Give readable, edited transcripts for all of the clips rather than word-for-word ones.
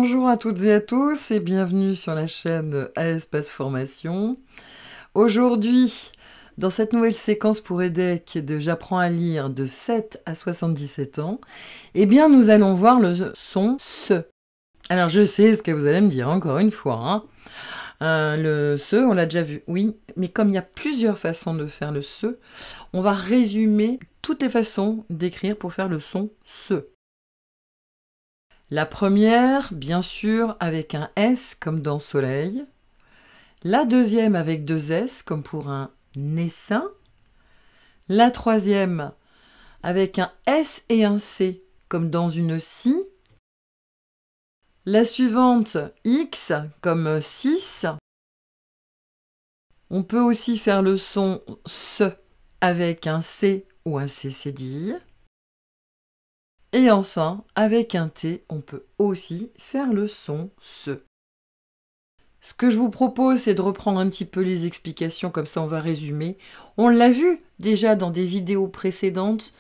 Bonjour à toutes et à tous et bienvenue sur la chaîne à Espace Formation. Aujourd'hui, dans cette nouvelle séquence pour EDEC de J'apprends à lire de 7 à 77 ans, eh bien nous allons voir le son SE. Alors je sais ce que vous allez me dire encore une fois, hein. Le SE, on l'a déjà vu, oui, mais comme il y a plusieurs façons de faire le SE, on va résumer toutes les façons d'écrire pour faire le son SE. La première, bien sûr, avec un S comme dans soleil. La deuxième avec deux S comme pour un essaim. La troisième avec un S et un C comme dans une scie. La suivante, X comme 6. On peut aussi faire le son SE avec un C ou un C cédille. Et enfin, avec un T, on peut aussi faire le son SE. Ce que je vous propose, c'est de reprendre un petit peu les explications, comme ça on va résumer. On l'a vu déjà dans des vidéos précédentes,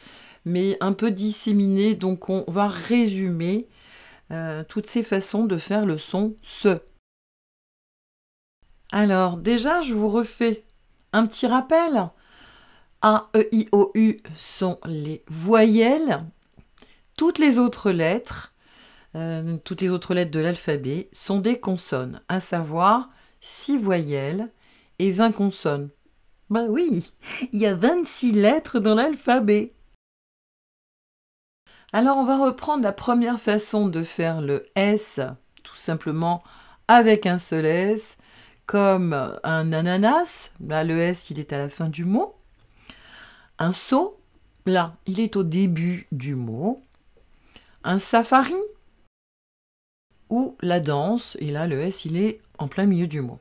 mais un peu disséminées, donc on va résumer toutes ces façons de faire le son SE. Alors déjà, je vous refais un petit rappel. A, E, I, O, U sont les voyelles. Toutes les autres lettres de l'alphabet sont des consonnes, à savoir 6 voyelles et 20 consonnes. Bah oui, il y a 26 lettres dans l'alphabet. Alors on va reprendre la première façon de faire le S, tout simplement avec un seul S, comme un ananas. Là, le S, il est à la fin du mot. Un seau, là, il est au début du mot. Un safari, ou la danse, et là le S il est en plein milieu du mot.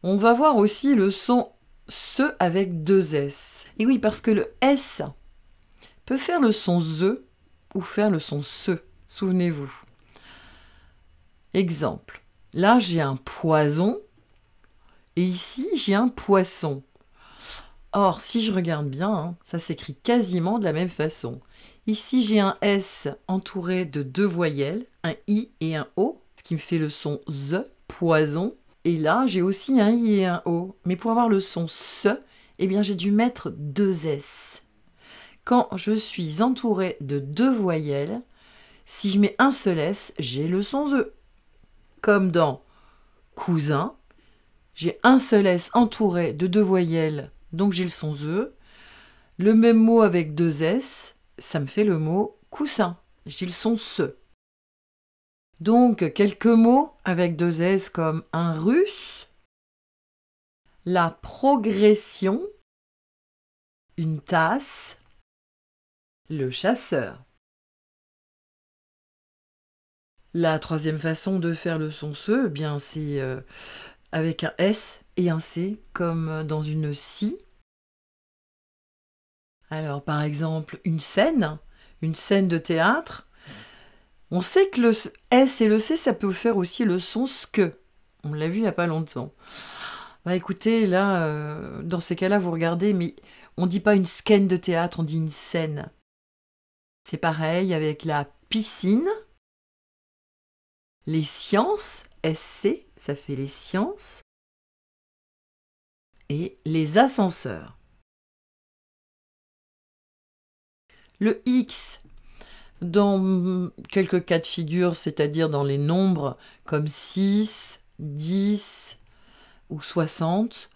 On va voir aussi le son SE avec deux S. Et oui, parce que le S peut faire le son ZE ou faire le son SE, souvenez-vous. Exemple, là j'ai un poison et ici j'ai un poisson. Or, si je regarde bien, hein, ça s'écrit quasiment de la même façon. Ici, j'ai un S entouré de deux voyelles, un I et un O, ce qui me fait le son Z, poison. Et là, j'ai aussi un I et un O. Mais pour avoir le son SE, eh bien, j'ai dû mettre deux S. Quand je suis entouré de deux voyelles, si je mets un seul S, j'ai le son Z. Comme dans cousin, j'ai un seul S entouré de deux voyelles, donc j'ai le son Z. Le même mot avec deux S, ça me fait le mot coussin. J'ai le son SE. Donc, quelques mots avec deux S comme un russe, la progression, une tasse, le chasseur. La troisième façon de faire le son SE, eh bien c'est avec un S et un C, comme dans une scie. Alors, par exemple, une scène de théâtre. On sait que le S et le C, ça peut faire aussi le son SKE. On l'a vu il n'y a pas longtemps. Bah écoutez, là, dans ces cas-là, vous regardez, mais on ne dit pas une scène de théâtre, on dit une scène. C'est pareil avec la piscine, les sciences, SC, ça fait les sciences, et les ascenseurs. Le X, dans quelques cas de figure, c'est-à-dire dans les nombres comme 6, 10 ou 60,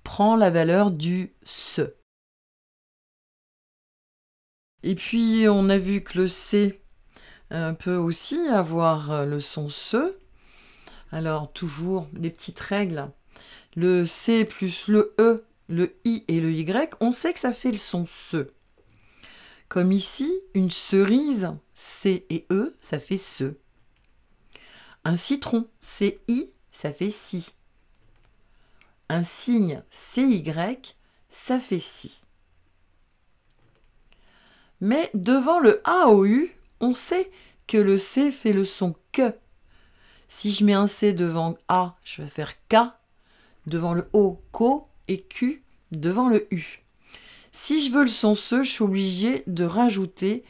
prend la valeur du SE. Et puis, on a vu que le C peut aussi avoir le son SE. Alors, toujours des petites règles. Le C plus le E, le I et le Y, on sait que ça fait le son SE. Comme ici, une cerise, C et E, ça fait SE. Un citron, C-I, ça fait si. Un signe, C-Y, ça fait si. Mais devant le A au U, on sait que le C fait le son que. Si je mets un C devant A, je vais faire K. Devant le O, KO, et Q devant le U. Si je veux le son SE, je suis obligée de rajouter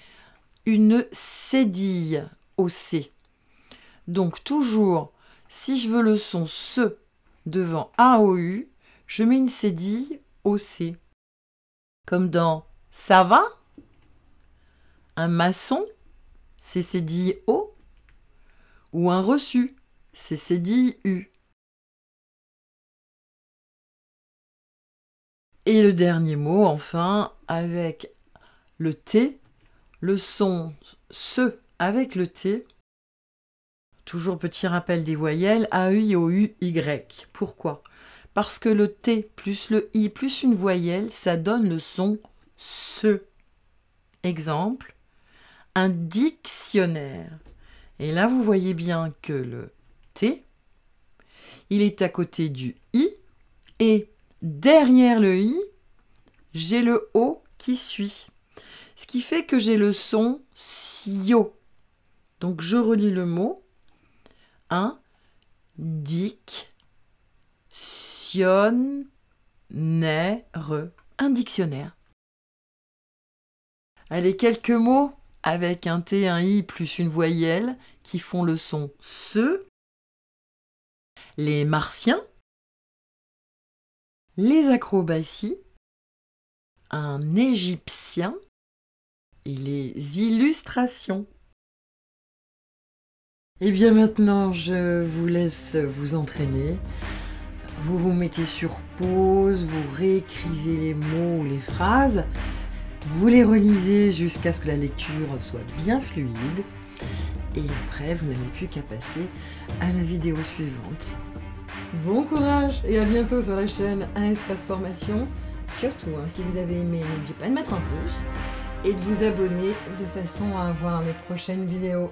une cédille au C. Donc toujours, si je veux le son SE devant AOU, je mets une cédille au C. Comme dans ça va, un maçon, c'est cédille O, ou un reçu, c'est cédille U. Et le dernier mot, enfin, avec le T, le son SE avec le T. Toujours petit rappel des voyelles, A, U, O, U, Y. Pourquoi? Parce que le T plus le I plus une voyelle, ça donne le son SE. Exemple, un dictionnaire. Et là, vous voyez bien que le T, il est à côté du I, et derrière le I, j'ai le O qui suit. Ce qui fait que j'ai le son SIO. Donc, je relis le mot. Un dictionnaire. Un dictionnaire. Allez, quelques mots avec un T, un I plus une voyelle qui font le son SE. Les martiens. Les acrobaties. Un égyptien. Et les illustrations. Et bien maintenant, je vous laisse vous entraîner. Vous vous mettez sur pause, vous réécrivez les mots ou les phrases. Vous les relisez jusqu'à ce que la lecture soit bien fluide. Et après, vous n'avez plus qu'à passer à la vidéo suivante. Bon courage et à bientôt sur la chaîne Un Espace Formation. Surtout, si vous avez aimé, n'oubliez pas de mettre un pouce et de vous abonner de façon à avoir mes prochaines vidéos.